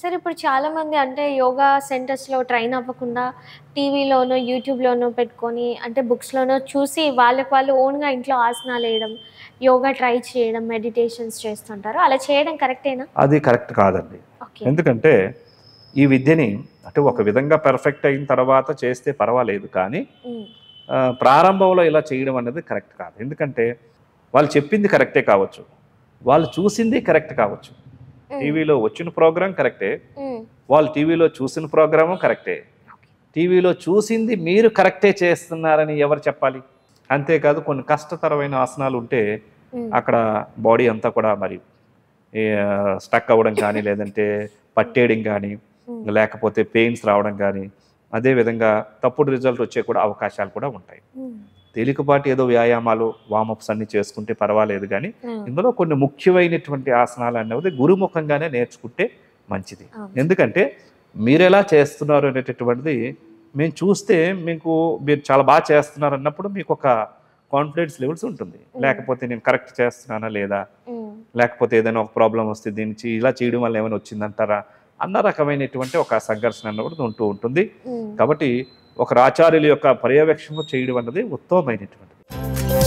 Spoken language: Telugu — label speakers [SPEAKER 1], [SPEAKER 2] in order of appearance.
[SPEAKER 1] సరే ఇప్పుడు చాలామంది అంటే యోగా సెంటర్స్‌లో ట్రైన్ అవ్వకుండా టీవీలోనో, యూట్యూబ్‌లోనో పెట్టుకొని అంటే బుక్స్‌లోనో చూసి వాళ్ళకి వాళ్ళు ఓన్‌గా ఇంట్లో ఆసనాలేయడం, యోగా ట్రై చేయడం, మెడిటేషన్స్ చేస్తుంటారు. అలా చేయడం కరెక్టేనా?
[SPEAKER 2] అది కరెక్ట్ కాదండి.
[SPEAKER 1] ఓకే.
[SPEAKER 2] ఎందుకంటే ఈ విద్యని అంటే ఒక
[SPEAKER 1] హ్మ్.
[SPEAKER 2] విధంగా పర్ఫెక్ట్ అయిన తర్వాత చేస్తే పర్వాలేదు. కానీ
[SPEAKER 1] హ్మ్.
[SPEAKER 2] ప్రారంభంలో ఇలా చేయడం అనేది కరెక్ట్ కాదు. ఎందుకంటే వాళ్ళు చెప్పింది కరెక్టే కావచ్చు. వాళ్ళు చూసింది కరెక్ట్ కావచ్చు.
[SPEAKER 1] హ్మ్.
[SPEAKER 2] టీవీలో వచ్చిన ప్రోగ్రామ్ కరెక్టే.
[SPEAKER 1] హ్మ్.
[SPEAKER 2] వాళ్ళు టీవీలో చూసిన ప్రోగ్రాము కరెక్టే.
[SPEAKER 1] ఓకే.
[SPEAKER 2] టీవీలో చూసింది మీరు కరెక్టే చేస్తున్నారని ఎవరు చెప్పాలి? అంతేకాదు కొన్ని కష్టతరమైన ఆసనాలుంటే
[SPEAKER 1] హ్మ్.
[SPEAKER 2] అక్కడ బాడీ అంతా కూడా మరి స్టక్ అవ్వడం కానీ, లేదంటే
[SPEAKER 1] హ్మ్.
[SPEAKER 2] పట్టేయడం గానీ,
[SPEAKER 1] హ్మ్.
[SPEAKER 2] లేకపోతే పెయిన్స్ రావడం గానీ, అదే విధంగా తప్పుడు రిజల్ట్ వచ్చే కూడా అవకాశాలు కూడా ఉంటాయి.
[SPEAKER 1] హ్మ్.
[SPEAKER 2] తేలికపాటి ఏదో వ్యాయామాలు, వార్మప్స్ అన్నీ చేసుకుంటే పర్వాలేదు గానీ,
[SPEAKER 1] హ్మ్.
[SPEAKER 2] ఇందులో కొన్ని ముఖ్యమైనటువంటి ఆసనాలనేవి గురుముఖంగానే నేర్చుకుంటే మంచిది.
[SPEAKER 1] అవును.
[SPEAKER 2] ఎందుకంటే మీరెలా చేస్తున్నారు అనేటటువంటిది మేము చూస్తే మీరు చాలా చేస్తున్నారన్నప్పుడు మీకొక కాన్ఫిడెన్స్ లెవెల్స్ ఉంటుంది.
[SPEAKER 1] హ్మ్.
[SPEAKER 2] లేకపోతే నేను కరెక్ట్ చేస్తున్నానా లేదా?
[SPEAKER 1] హ్మ్.
[SPEAKER 2] లేకపోతే ఏదైనా ఒక ప్రాబ్లమ్ వస్తే ఇలా చేయడం వల్ల ఏమైనా వచ్చిందంటారా? అన్న రకమైనటువంటి ఒక సంఘర్షణ అన్నది ఉంటూ ఉంటుంది.
[SPEAKER 1] హ్మ్.
[SPEAKER 2] కాబట్టి ఒకరు ఆచార్యుల యొక్క పర్యవేక్షణలో చేయడం అన్నది ఉత్తమమైనటువంటిది.